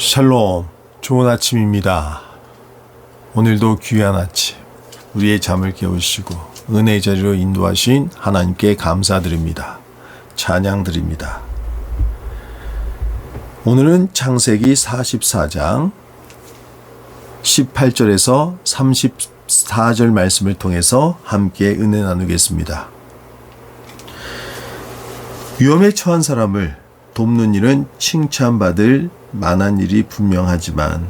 샬롬, 좋은 아침입니다. 오늘도 귀한 아침, 우리의 잠을 깨우시고 은혜의 자리로 인도하신 하나님께 감사드립니다. 찬양드립니다. 오늘은 창세기 44장 18절에서 34절 말씀을 통해서 함께 은혜 나누겠습니다. 위험에 처한 사람을 돕는 일은 칭찬받을 만한 일이 분명하지만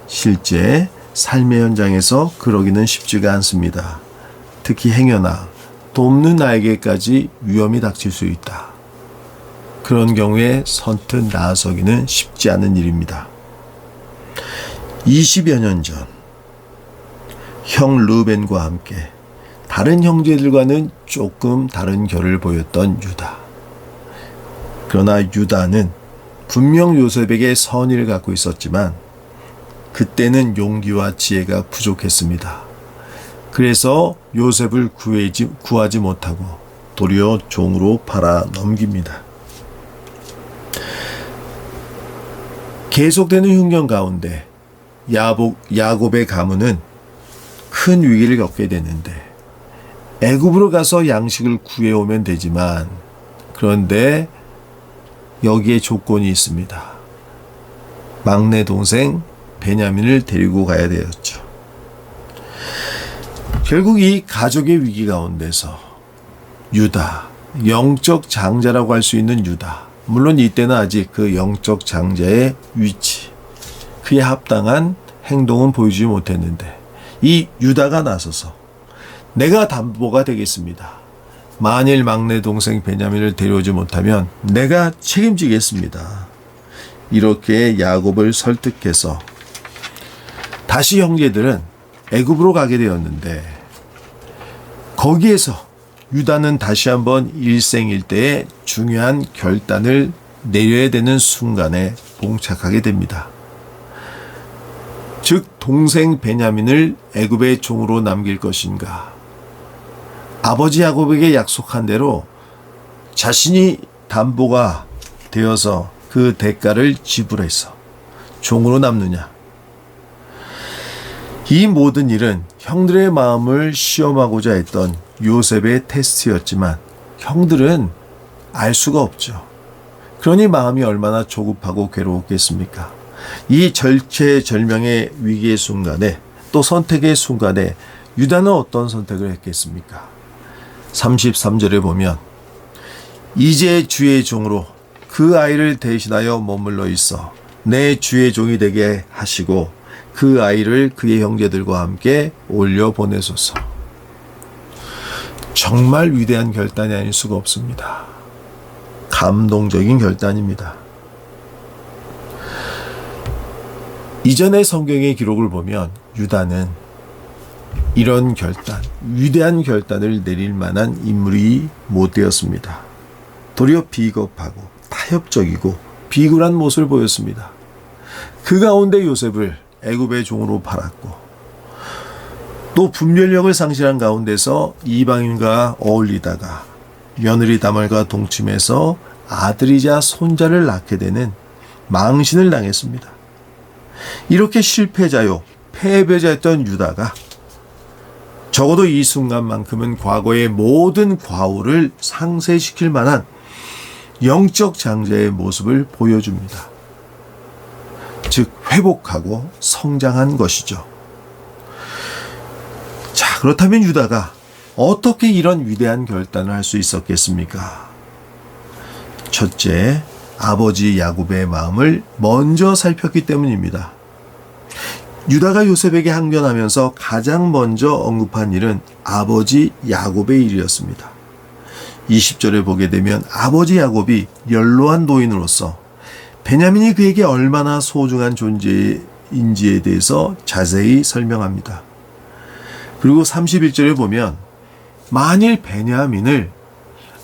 실제 삶의 현장에서 그러기는 쉽지가 않습니다. 특히 행여나 돕는 나에게까지 위험이 닥칠 수 있다. 그런 경우에 선뜻 나아서기는 쉽지 않은 일입니다. 20여 년 전, 형 르벤과 함께 다른 형제들과는 조금 다른 결을 보였던 유다. 그러나 유다는 분명 요셉에게 선의를 갖고 있었지만 그때는 용기와 지혜가 부족했습니다. 그래서 요셉을 구하지 못하고 도리어 종으로 팔아 넘깁니다. 계속되는 흉년 가운데 야곱의 가문은 큰 위기를 겪게 되는데 애굽으로 가서 양식을 구해오면 되지만 그런데 여기에 조건이 있습니다. 막내 동생 베냐민을 데리고 가야 되었죠. 결국 이 가족의 위기 가운데서 유다, 영적 장자라고 할 수 있는 유다, 물론 이때는 아직 그 영적 장자의 위치, 그에 합당한 행동은 보여주지 못했는데 이 유다가 나서서 내가 담보가 되겠습니다. 만일 막내 동생 베냐민을 데려오지 못하면 내가 책임지겠습니다. 이렇게 야곱을 설득해서 다시 형제들은 애굽으로 가게 되었는데 거기에서 유다는 다시 한번 일생일대의 중요한 결단을 내려야 되는 순간에 봉착하게 됩니다. 즉 동생 베냐민을 애굽의 종으로 남길 것인가, 아버지 야곱에게 약속한 대로 자신이 담보가 되어서 그 대가를 지불해서 종으로 남느냐. 이 모든 일은 형들의 마음을 시험하고자 했던 요셉의 테스트였지만 형들은 알 수가 없죠. 그러니 마음이 얼마나 조급하고 괴로웠겠습니까? 이 절체절명의 위기의 순간에 또 선택의 순간에 유다는 어떤 선택을 했겠습니까? 33절에 보면 이제 주의 종으로 그 아이를 대신하여 머물러 있어 내 주의 종이 되게 하시고 그 아이를 그의 형제들과 함께 올려보내소서. 정말 위대한 결단이 아닐 수가 없습니다. 감동적인 결단입니다. 이전의 성경의 기록을 보면 유다는 이런 결단, 위대한 결단을 내릴 만한 인물이 못 되었습니다. 도리어 비겁하고 타협적이고 비굴한 모습을 보였습니다. 그 가운데 요셉을 애굽의 종으로 팔았고 또 분별력을 상실한 가운데서 이방인과 어울리다가 며느리 다말과 동침해서 아들이자 손자를 낳게 되는 망신을 당했습니다. 이렇게 실패자요 패배자였던 유다가 적어도 이 순간만큼은 과거의 모든 과오를 상쇄시킬 만한 영적 장자의 모습을 보여줍니다. 즉 회복하고 성장한 것이죠. 자, 그렇다면 유다가 어떻게 이런 위대한 결단을 할 수 있었겠습니까? 첫째, 아버지 야곱의 마음을 먼저 살폈기 때문입니다. 유다가 요셉에게 항변하면서 가장 먼저 언급한 일은 아버지 야곱의 일이었습니다. 20절에 보게 되면 아버지 야곱이 연로한 노인으로서 베냐민이 그에게 얼마나 소중한 존재인지에 대해서 자세히 설명합니다. 그리고 31절에 보면 만일 베냐민을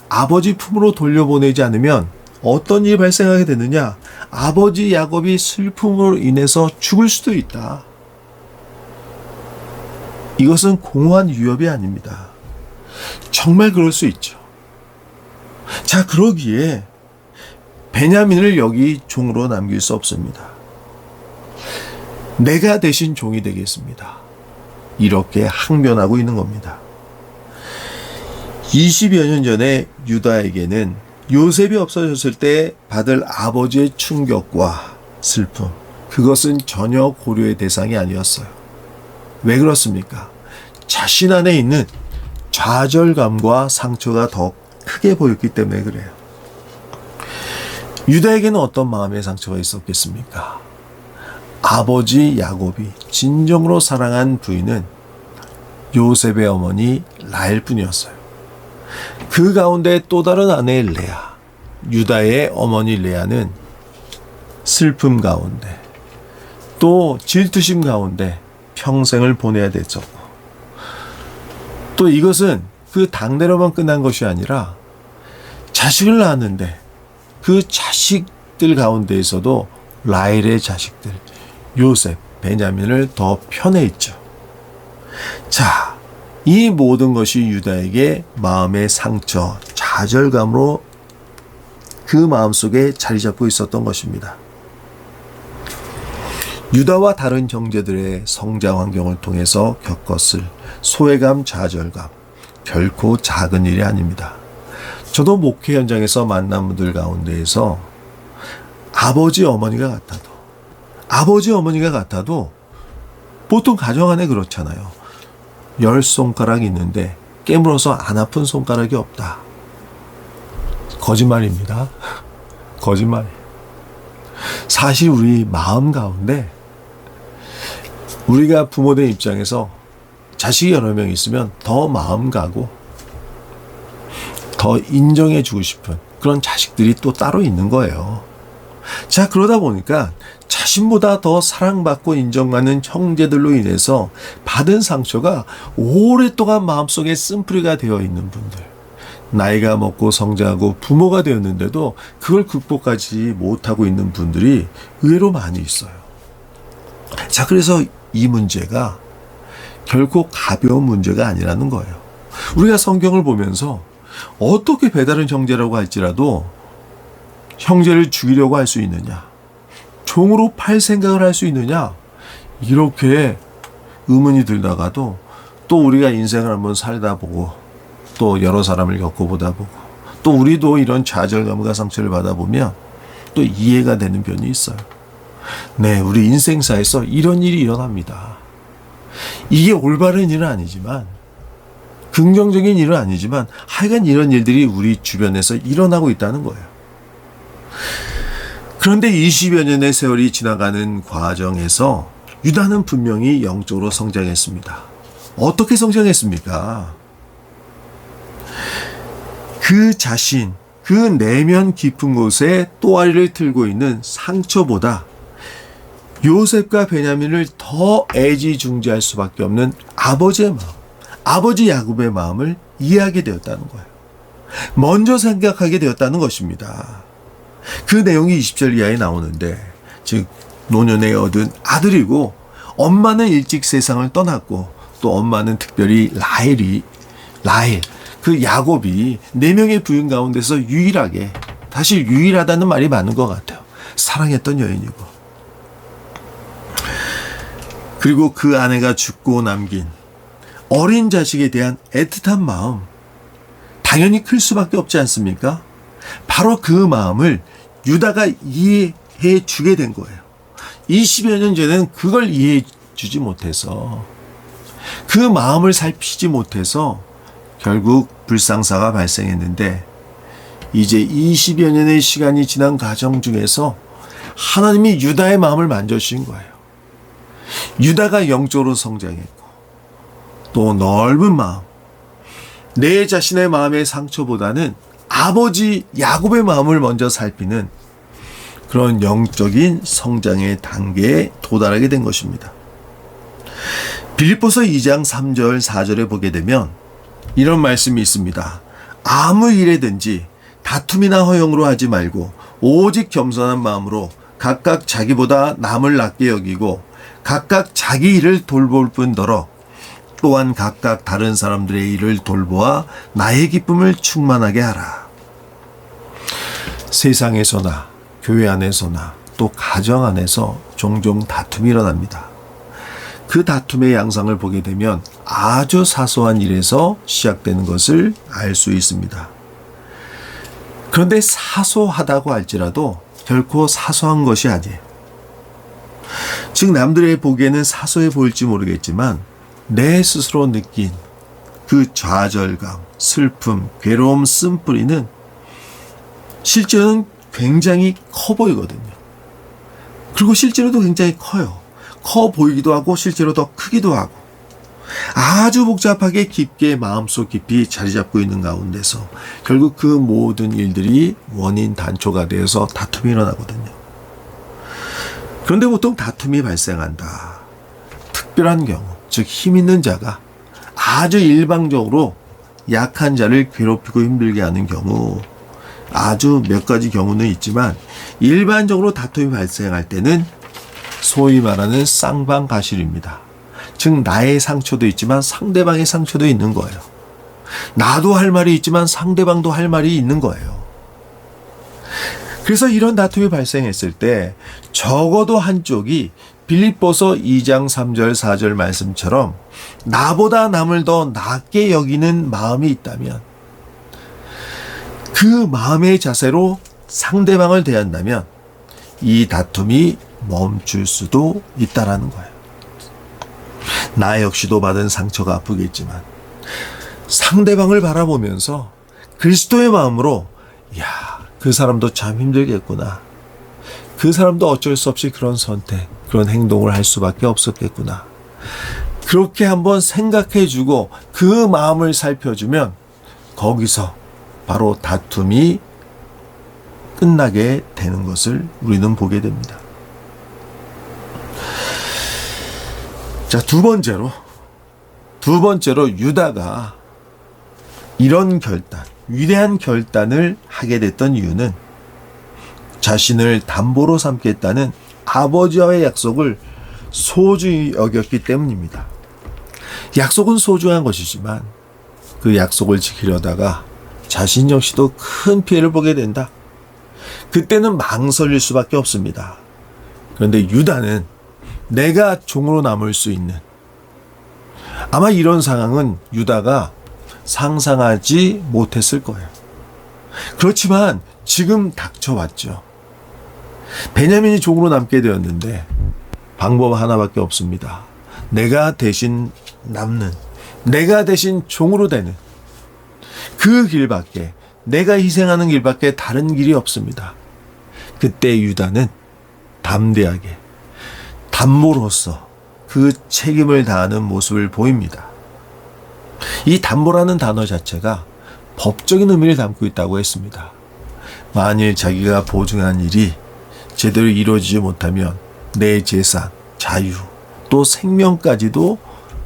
아버지 품으로 돌려보내지 않으면 어떤 일이 발생하게 되느냐? 아버지 야곱이 슬픔으로 인해서 죽을 수도 있다. 이것은 공허한 위협이 아닙니다. 정말 그럴 수 있죠. 자, 그러기에 베냐민을 여기 종으로 남길 수 없습니다. 내가 대신 종이 되겠습니다. 이렇게 항변하고 있는 겁니다. 20여 년 전에 유다에게는 요셉이 없어졌을 때 받을 아버지의 충격과 슬픔, 그것은 전혀 고려의 대상이 아니었어요. 왜 그렇습니까? 자신 안에 있는 좌절감과 상처가 더 크게 보였기 때문에 그래요. 유다에게는 어떤 마음의 상처가 있었겠습니까? 아버지 야곱이 진정으로 사랑한 부인은 요셉의 어머니 라헬 뿐이었어요. 그 가운데 또 다른 아내 레아, 유다의 어머니 레아는 슬픔 가운데 또 질투심 가운데 평생을 보내야 됐었고, 또 이것은 그 당대로만 끝난 것이 아니라 자식을 낳았는데 그 자식들 가운데에서도 라헬의 자식들 요셉, 베냐민을 더 편애했죠. 자, 이 모든 것이 유다에게 마음의 상처, 좌절감으로 그 마음속에 자리 잡고 있었던 것입니다. 유다와 다른 형제들의 성장 환경을 통해서 겪었을 소외감, 좌절감, 결코 작은 일이 아닙니다. 저도 목회 현장에서 만난 분들 가운데에서 아버지 어머니가 같아도 보통 가정 안에 그렇잖아요. 10손가락이 있는데 깨물어서 안 아픈 손가락이 없다. 거짓말입니다. 거짓말이에요. 사실 우리 마음 가운데 우리가 부모된 입장에서 자식이 여러 명 있으면 더 마음 가고 더 인정해 주고 싶은 그런 자식들이 또 따로 있는 거예요. 자, 그러다 보니까 자신보다 더 사랑받고 인정받는 형제들로 인해서 받은 상처가 오랫동안 마음속에 쓴뿌리가 되어 있는 분들, 나이가 먹고 성장하고 부모가 되었는데도 그걸 극복하지 못하고 있는 분들이 의외로 많이 있어요. 자, 그래서 이 문제가 결코 가벼운 문제가 아니라는 거예요. 우리가 성경을 보면서 어떻게 배다른 형제라고 할지라도 형제를 죽이려고 할 수 있느냐, 종으로 팔 생각을 할 수 있느냐, 이렇게 의문이 들다가도 또 우리가 인생을 한번 살다 보고 또 여러 사람을 겪어보다 보고 또 우리도 이런 좌절감과 상처를 받아보면 또 이해가 되는 면이 있어요. 네, 우리 인생사에서 이런 일이 일어납니다. 이게 올바른 일은 아니지만, 긍정적인 일은 아니지만 하여간 이런 일들이 우리 주변에서 일어나고 있다는 거예요. 그런데 20여 년의 세월이 지나가는 과정에서 유다는 분명히 영적으로 성장했습니다. 어떻게 성장했습니까? 그 자신, 그 내면 깊은 곳에 또아리를 틀고 있는 상처보다 요셉과 베냐민을 더 애지중지할 수밖에 없는 아버지의 마음, 아버지 야곱의 마음을 이해하게 되었다는 거예요. 먼저 생각하게 되었다는 것입니다. 그 내용이 20절 이하에 나오는데, 즉 노년에 얻은 아들이고 엄마는 일찍 세상을 떠났고 또 엄마는 특별히 라헬, 그 야곱이 4명의 부인 가운데서 유일하게, 사실 유일하다는 말이 맞는 것 같아요. 사랑했던 여인이고, 그리고 그 아내가 죽고 남긴 어린 자식에 대한 애틋한 마음, 당연히 클 수밖에 없지 않습니까? 바로 그 마음을 유다가 이해해 주게 된 거예요. 20여 년 전에는 그걸 이해해 주지 못해서, 그 마음을 살피지 못해서 결국 불상사가 발생했는데, 이제 20여 년의 시간이 지난 과정 중에서 하나님이 유다의 마음을 만져주신 거예요. 유다가 영적으로 성장했고 또 넓은 마음, 내 자신의 마음의 상처보다는 아버지 야곱의 마음을 먼저 살피는 그런 영적인 성장의 단계에 도달하게 된 것입니다. 빌립보서 2장 3절 4절에 보게 되면 이런 말씀이 있습니다. 아무 일에든지 다툼이나 허용으로 하지 말고 오직 겸손한 마음으로 각각 자기보다 남을 낮게 여기고 각각 자기 일을 돌볼 뿐더러 또한 각각 다른 사람들의 일을 돌보아 나의 기쁨을 충만하게 하라. 세상에서나 교회 안에서나 또 가정 안에서 종종 다툼이 일어납니다. 그 다툼의 양상을 보게 되면 아주 사소한 일에서 시작되는 것을 알 수 있습니다. 그런데 사소하다고 할지라도 결코 사소한 것이 아니에요. 즉 남들의 보기에는 사소해 보일지 모르겠지만 내 스스로 느낀 그 좌절감, 슬픔, 괴로움 쓴뿌리는 실제로는 굉장히 커 보이거든요. 그리고 실제로도 굉장히 커요. 커 보이기도 하고 실제로 더 크기도 하고 아주 복잡하게 깊게 마음속 깊이 자리 잡고 있는 가운데서 결국 그 모든 일들이 원인 단초가 되어서 다툼이 일어나거든요. 그런데 보통 다툼이 발생한다. 특별한 경우, 즉 힘 있는 자가 아주 일방적으로 약한 자를 괴롭히고 힘들게 하는 경우, 아주 몇 가지 경우는 있지만 일반적으로 다툼이 발생할 때는 소위 말하는 쌍방가실입니다. 즉 나의 상처도 있지만 상대방의 상처도 있는 거예요. 나도 할 말이 있지만 상대방도 할 말이 있는 거예요. 그래서 이런 다툼이 발생했을 때 적어도 한쪽이 빌립보서 2장 3절 4절 말씀처럼 나보다 남을 더 낮게 여기는 마음이 있다면 그 마음의 자세로 상대방을 대한다면 이 다툼이 멈출 수도 있다라는 거예요. 나 역시도 받은 상처가 아프겠지만 상대방을 바라보면서 그리스도의 마음으로 그 사람도 참 힘들겠구나. 그 사람도 어쩔 수 없이 그런 선택, 그런 행동을 할 수밖에 없었겠구나. 그렇게 한번 생각해주고 그 마음을 살펴주면 거기서 바로 다툼이 끝나게 되는 것을 우리는 보게 됩니다. 자, 두 번째로 유다가 이런 결단, 위대한 결단을 하게 됐던 이유는 자신을 담보로 삼겠다는 아버지와의 약속을 소중히 여겼기 때문입니다. 약속은 소중한 것이지만 그 약속을 지키려다가 자신 역시도 큰 피해를 보게 된다. 그때는 망설일 수밖에 없습니다. 그런데 유다는 내가 종으로 남을 수 있는, 아마 이런 상황은 유다가 상상하지 못했을 거예요. 그렇지만 지금 닥쳐왔죠. 베냐민이 종으로 남게 되었는데 방법 하나밖에 없습니다. 내가 대신 남는, 내가 대신 종으로 되는 그 길밖에, 내가 희생하는 길밖에 다른 길이 없습니다. 그때 유다는 담대하게 담보로서 그 책임을 다하는 모습을 보입니다. 이 담보라는 단어 자체가 법적인 의미를 담고 있다고 했습니다. 만일 자기가 보증한 일이 제대로 이루어지지 못하면 내 재산, 자유, 또 생명까지도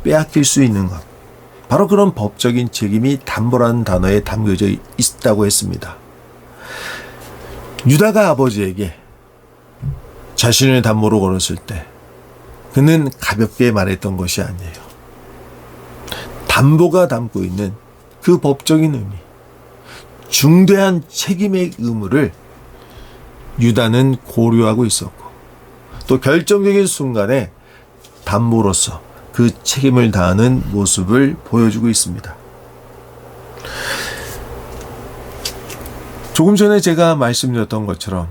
빼앗길 수 있는 것. 바로 그런 법적인 책임이 담보라는 단어에 담겨져 있다고 했습니다. 유다가 아버지에게 자신을 담보로 걸었을 때 그는 가볍게 말했던 것이 아니에요. 담보가 담고 있는 그 법적인 의미, 중대한 책임의 의무를 유다는 고려하고 있었고 또 결정적인 순간에 담보로서 그 책임을 다하는 모습을 보여주고 있습니다. 조금 전에 제가 말씀드렸던 것처럼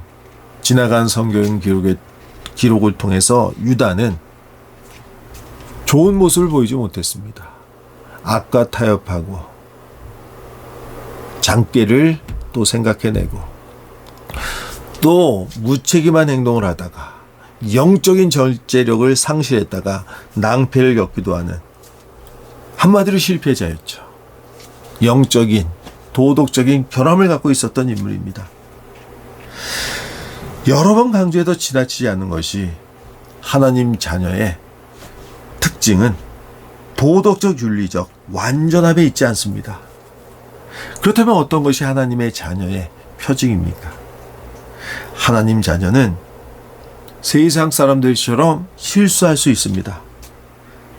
지나간 성경 기록을 통해서 유다는 좋은 모습을 보이지 못했습니다. 악과 타협하고 장깨를 또 생각해내고 또 무책임한 행동을 하다가 영적인 절제력을 상실했다가 낭패를 겪기도 하는, 한마디로 실패자였죠. 영적인, 도덕적인 결함을 갖고 있었던 인물입니다. 여러 번 강조해도 지나치지 않는 것이 하나님 자녀의 특징은 도덕적, 윤리적 완전함에 있지 않습니다. 그렇다면 어떤 것이 하나님의 자녀의 표징입니까? 하나님 자녀는 세상 사람들처럼 실수할 수 있습니다.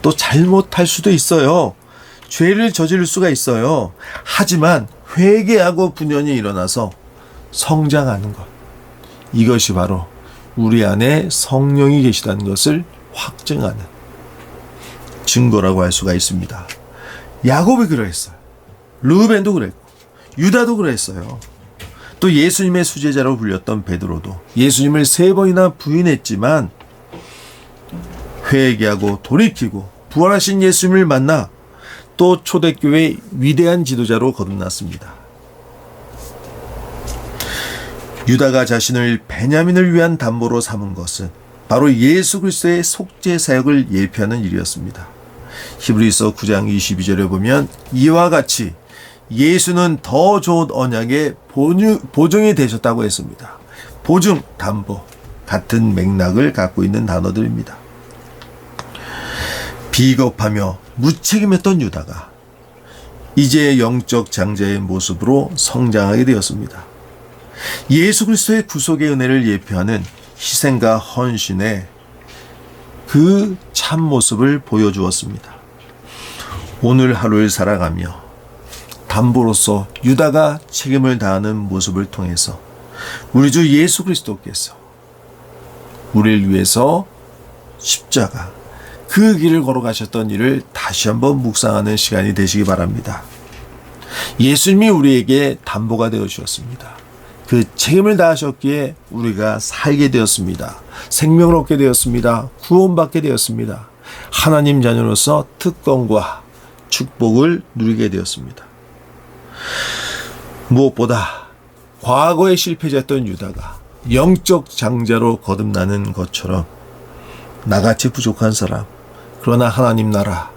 또 잘못할 수도 있어요. 죄를 저지를 수가 있어요. 하지만 회개하고 분연히 일어나서 성장하는 것. 이것이 바로 우리 안에 성령이 계시다는 것을 확증하는, 증거라고 할 수가 있습니다. 야곱이 그랬어요. 르우벤도 그랬고 유다도 그랬어요. 또 예수님의 수제자로 불렸던 베드로도 예수님을 3번이나 부인했지만 회개하고 돌이키고 부활하신 예수님을 만나 또 초대교회의 위대한 지도자로 거듭났습니다. 유다가 자신을 베냐민을 위한 담보로 삼은 것은 바로 예수 그리스도의 속죄 사역을 예표하는 일이었습니다. 히브리서 9장 22절에 보면 이와 같이 예수는 더 좋은 언약의 보증이 되셨다고 했습니다. 보증, 담보 같은 맥락을 갖고 있는 단어들입니다. 비겁하며 무책임했던 유다가 이제 영적 장자의 모습으로 성장하게 되었습니다. 예수 그리스도의 구속의 은혜를 예표하는 희생과 헌신의 그 참모습을 보여주었습니다. 오늘 하루를 살아가며 담보로서 유다가 책임을 다하는 모습을 통해서 우리 주 예수 그리스도께서 우리를 위해서 십자가 그 길을 걸어가셨던 일을 다시 한번 묵상하는 시간이 되시기 바랍니다. 예수님이 우리에게 담보가 되어 주셨습니다. 그 책임을 다하셨기에 우리가 살게 되었습니다. 생명을 얻게 되었습니다. 구원받게 되었습니다. 하나님 자녀로서 특권과 축복을 누리게 되었습니다. 무엇보다 과거의 실패자였던 유다가 영적 장자로 거듭나는 것처럼 나같이 부족한 사람, 그러나 하나님 나라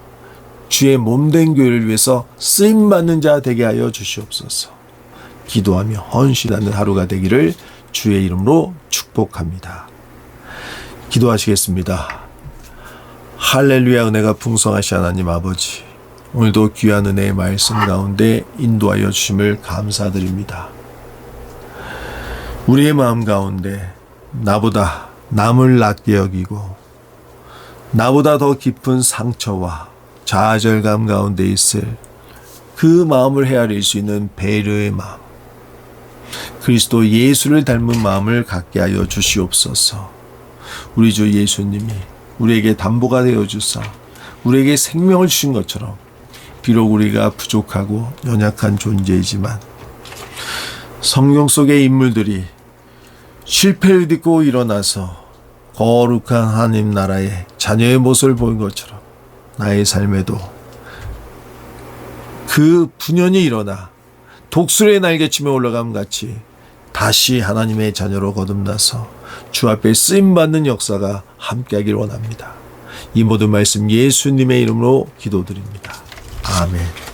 주의 몸된 교회를 위해서 쓰임받는 자 되게 하여 주시옵소서. 기도하며 헌신하는 하루가 되기를 주의 이름으로 축복합니다. 기도하시겠습니다. 할렐루야. 은혜가 풍성하신 하나님 아버지, 오늘도 귀한 은혜의 말씀 가운데 인도하여 주심을 감사드립니다. 우리의 마음 가운데 나보다 남을 낮게 여기고 나보다 더 깊은 상처와 좌절감 가운데 있을 그 마음을 헤아릴 수 있는 배려의 마음, 그리스도 예수를 닮은 마음을 갖게 하여 주시옵소서. 우리 주 예수님이 우리에게 담보가 되어 주사 우리에게 생명을 주신 것처럼 비록 우리가 부족하고 연약한 존재이지만 성경 속의 인물들이 실패를 딛고 일어나서 거룩한 하나님 나라의 자녀의 모습을 보인 것처럼 나의 삶에도 그 분연이 일어나 독수리의 날개치며 올라감 같이 다시 하나님의 자녀로 거듭나서 주 앞에 쓰임받는 역사가 함께하기를 원합니다. 이 모든 말씀 예수님의 이름으로 기도드립니다. 아멘.